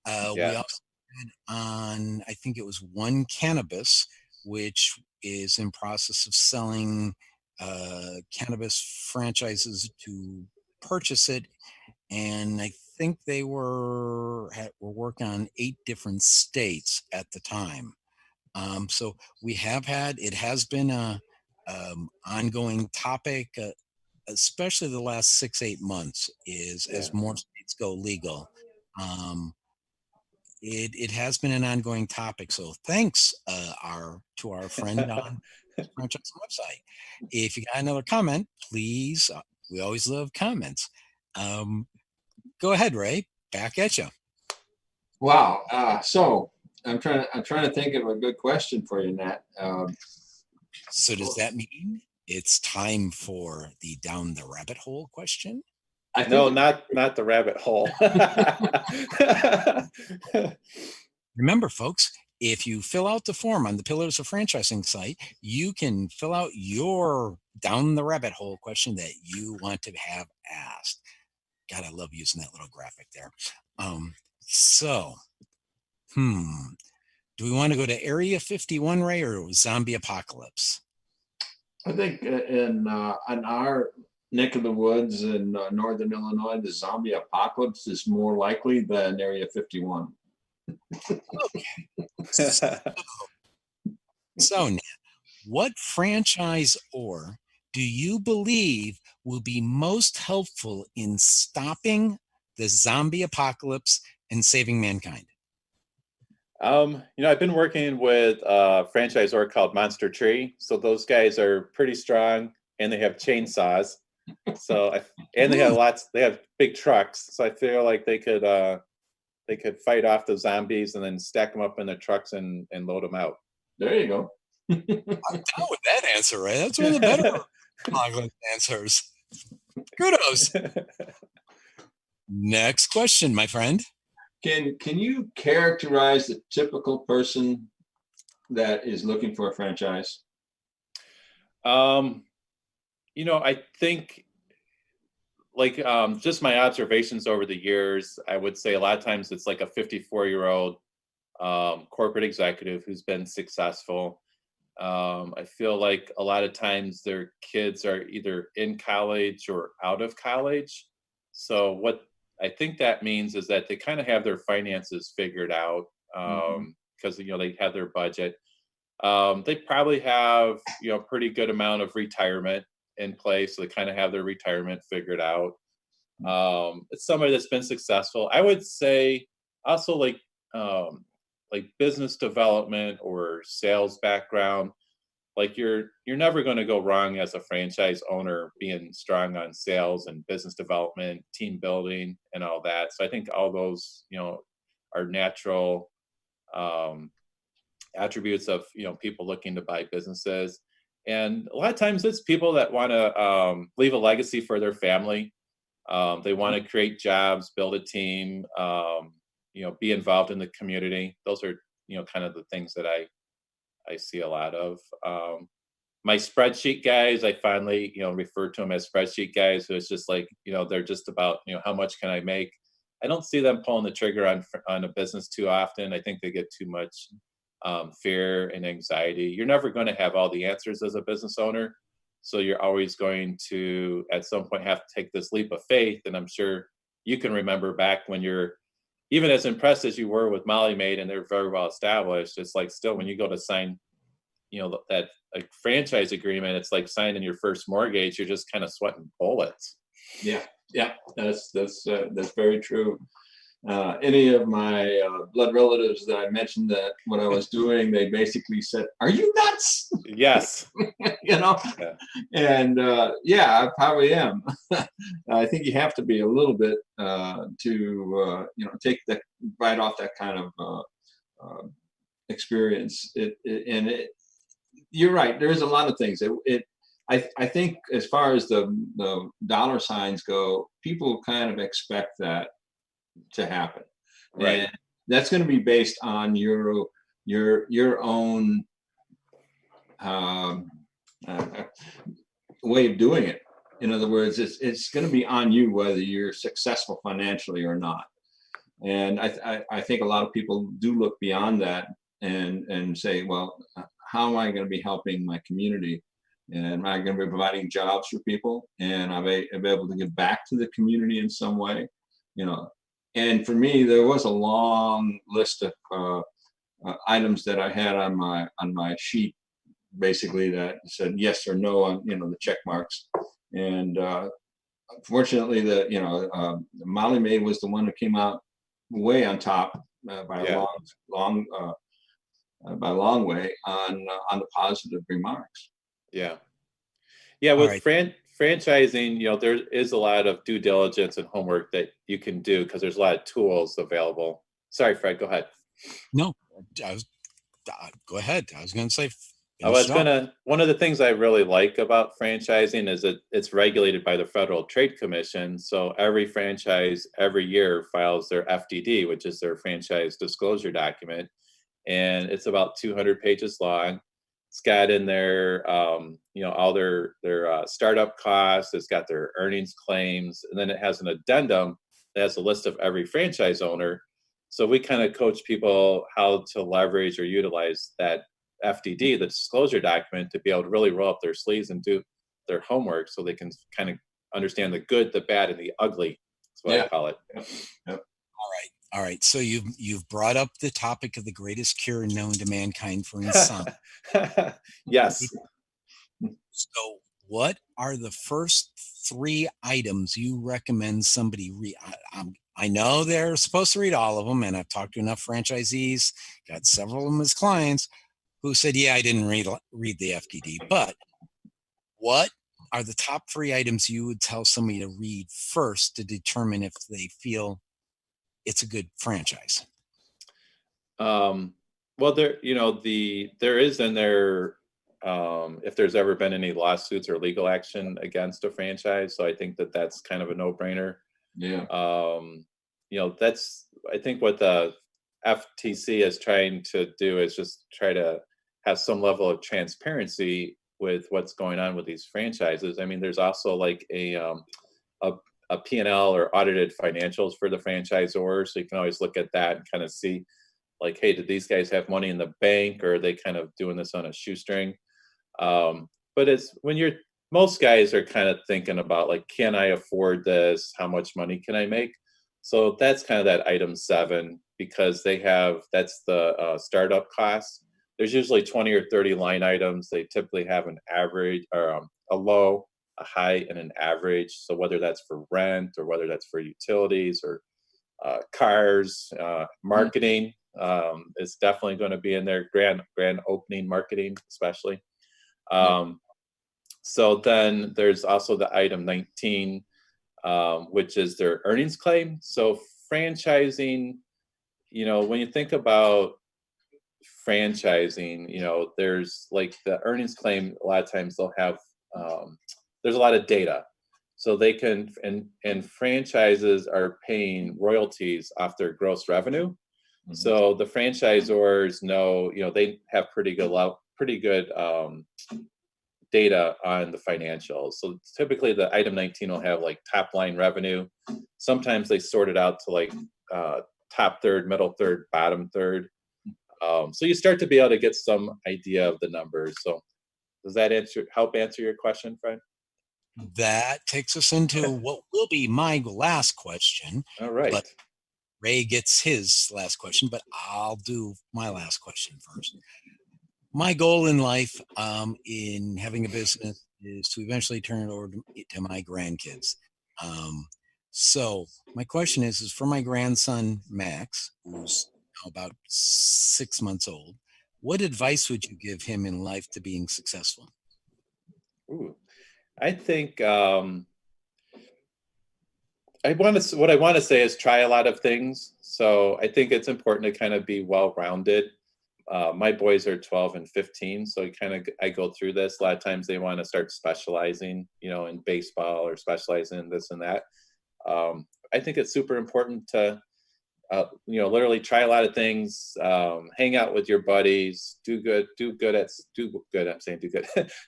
We also had on, I think it was One Cannabis, which is in process of selling cannabis franchises to purchase it, and I think they were working on 8 different states at the time. So we have had, it has been a ongoing topic, especially the last 6-8 months, as more states go legal. It has been an ongoing topic. So thanks to our friend on the franchise website. If you got another comment, please, we always love comments. Go ahead, Ray, back at you. Wow. So I'm trying to think of a good question for you, Nat. So does that mean it's time for the down the rabbit hole question? No, not the rabbit hole. Remember, folks, if you fill out the form on the Pillars of Franchising site, you can fill out your down the rabbit hole question that you want to have asked. God, I love using that little graphic there. Do we want to go to Area 51, Ray, or Zombie Apocalypse? I think on our neck of the woods in northern Illinois, the zombie apocalypse is more likely than Area 51. So, Nat, what franchisor do you believe will be most helpful in stopping the zombie apocalypse and saving mankind? I've been working with a franchisor called Monster Tree. So those guys are pretty strong and they have chainsaws. And they have big trucks. So I feel like they could fight off the zombies and then stack them up in the trucks and load them out. There you go. I'm down with that answer, right? That's one of the better apocalypse answers. Kudos. Next question, my friend. Can you characterize the typical person that is looking for a franchise? I think just my observations over the years, I would say a lot of times it's like a 54-year-old corporate executive who's been successful. I feel like a lot of times their kids are either in college or out of college. So what I think that means is that they kind of have their finances figured out because they have their budget. They probably have a pretty good amount of retirement in place, so they kind of have their retirement figured out. It's somebody that's been successful. I would say also like business development or sales background. Like you're never going to go wrong as a franchise owner being strong on sales and business development, team building, and all that. So I think all those are natural attributes of people looking to buy businesses. And a lot of times it's people that want to leave a legacy for their family. They want to create jobs, build a team, be involved in the community. Those are kind of the things that I see a lot of. My spreadsheet guys, I finally refer to them as spreadsheet guys. So it's just like they're just about how much can I make. I don't see them pulling the trigger on a business too often. I think they get too much fear and anxiety. You're never going to have all the answers as a business owner. So you're always going to, at some point, have to take this leap of faith. And I'm sure you can remember back when you're, even as impressed as you were with Molly Maid and they're very well established, it's like still when you go to sign, that franchise agreement, it's like signing your first mortgage. You're just kind of sweating bullets. Yeah, that's very true. Any of my blood relatives that I mentioned that what I was doing, they basically said, "Are you nuts?" Yes. Yeah. And I probably am. I think you have to be a little bit to take that right off that kind of experience. You're right. There's a lot of things. I think as far as the dollar signs go, people kind of expect that to happen, right? And that's going to be based on your own way of doing it. In other words, it's going to be on you whether you're successful financially or not. And I think a lot of people do look beyond that and say, well, how am I going to be helping my community? And am I going to be providing jobs for people? And am I able to give back to the community in some way? And for me, there was a long list of items that I had on my sheet, basically that said yes or no on the check marks. And fortunately, Molly Maid was the one that came out way on top by a long way on the positive remarks. Yeah. With franchising, there is a lot of due diligence and homework that you can do because there's a lot of tools available. Sorry, Fred, go ahead. No, go ahead. I was going to say. One of the things I really like about franchising is that it's regulated by the Federal Trade Commission. So every franchise every year files their FDD, which is their franchise disclosure document. And it's about 200 pages long. It's got in there, all their startup costs. It's got their earnings claims, and then it has an addendum that has a list of every franchise owner. So we kind of coach people how to leverage or utilize that FDD, the disclosure document, to be able to really roll up their sleeves and do their homework, so they can kind of understand the good, the bad, and the ugly. That's what I call it. All right. So you've brought up the topic of the greatest cure known to mankind for insomnia. Yes. So what are the first 3 items you recommend somebody read? I know they're supposed to read all of them, and I've talked to enough franchisees, got several of them as clients, who said, yeah, I didn't read the FDD. But what are the top 3 items you would tell somebody to read first to determine if they feel it's a good franchise? Well, there is in there, if there's ever been any lawsuits or legal action against a franchise. So I think that that's kind of a no-brainer. Yeah. That's, I think what the FTC is trying to do is just try to have some level of transparency with what's going on with these franchises. I mean, there's also like a P&L or audited financials for the franchisors. So you can always look at that and kind of see like, hey, did these guys have money in the bank, or are they kind of doing this on a shoestring? But it's when most guys are kind of thinking about like, can I afford this? How much money can I make? So that's kind of that item 7, because that's the startup cost. There's usually 20 or 30 line items. They typically have an average or a low, a high, and an average. So whether that's for rent or whether that's for utilities or cars, marketing is definitely going to be in there. Grand opening marketing, especially. So then there's also the item 19, which is their earnings claim. So franchising, when you think about franchising, there's like the earnings claim, a lot of times they'll have, there's a lot of data. So they can, and franchises are paying royalties off their gross revenue. Mm-hmm. So the franchisors know, they have pretty good data on the financials. So typically the item 19 will have like top line revenue. Sometimes they sort it out to like top third, middle third, bottom third. So you start to be able to get some idea of the numbers. So does that help answer your question, Fred? That takes us into what will be my last question. All right. But Ray gets his last question, but I'll do my last question first. My goal in life, in having a business, is to eventually turn it over to my grandkids. So my question is for my grandson, Max, who's now about 6 months old, what advice would you give him in life to being successful? Ooh, I think what I want to say is try a lot of things. So I think it's important to kind of be well-rounded. My boys are 12 and 15, so I go through this. A lot of times they want to start specializing, in baseball or specialize in this and that. I think it's super important to, literally try a lot of things, hang out with your buddies, do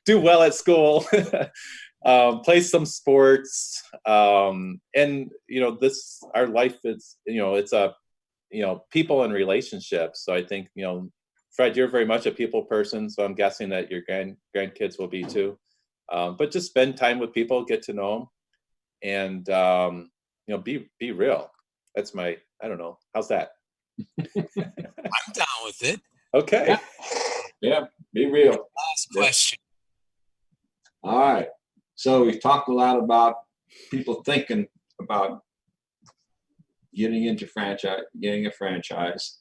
well at school, play some sports. And, our life is, it's a, people and relationships. So I think, Fred, you're very much a people person, so I'm guessing that your grandkids will be too. But just spend time with people, get to know them, and be real. That's I don't know. How's that? I'm down with it. Okay. Yeah, be real. Last question. All right. So we've talked a lot about people thinking about getting a franchise.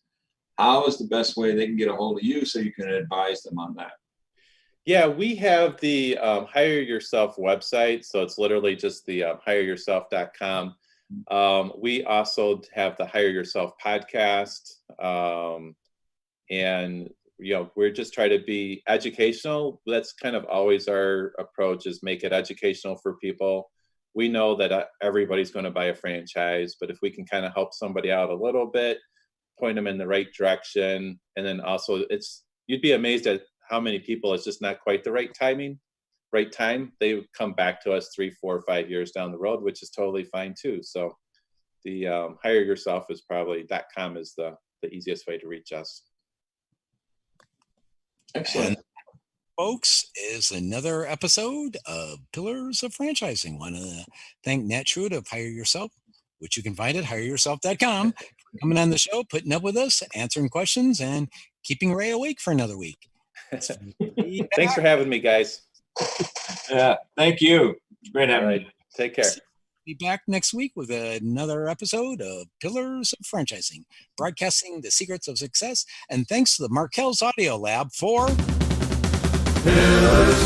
How is the best way they can get a hold of you so you can advise them on that? Yeah, we have the Hire Yourself website. So it's literally just the hireyourself.com. We also have the Hire Yourself podcast. And, we're just trying to be educational. That's kind of always our approach, is make it educational for people. We know that everybody's going to buy a franchise, but if we can kind of help somebody out a little bit, point them in the right direction. And then also you'd be amazed at how many people it's just not quite the right time. They come back to us 3, 4, 5 years down the road, which is totally fine too. So the Hire Yourself is probably .com is the easiest way to reach us. Excellent. folks, is another episode of Pillars of Franchising. Want to thank Nat Truitt of Hire Yourself, which you can find at hireyourself.com, for coming on the show, putting up with us, answering questions, and keeping Ray awake for another week. Thanks for having me, guys. Yeah, thank you. Great All having right. you. Take care. Be back next week with another episode of Pillars of Franchising, broadcasting the secrets of success. And thanks to the Markel's Audio Lab for Pillars,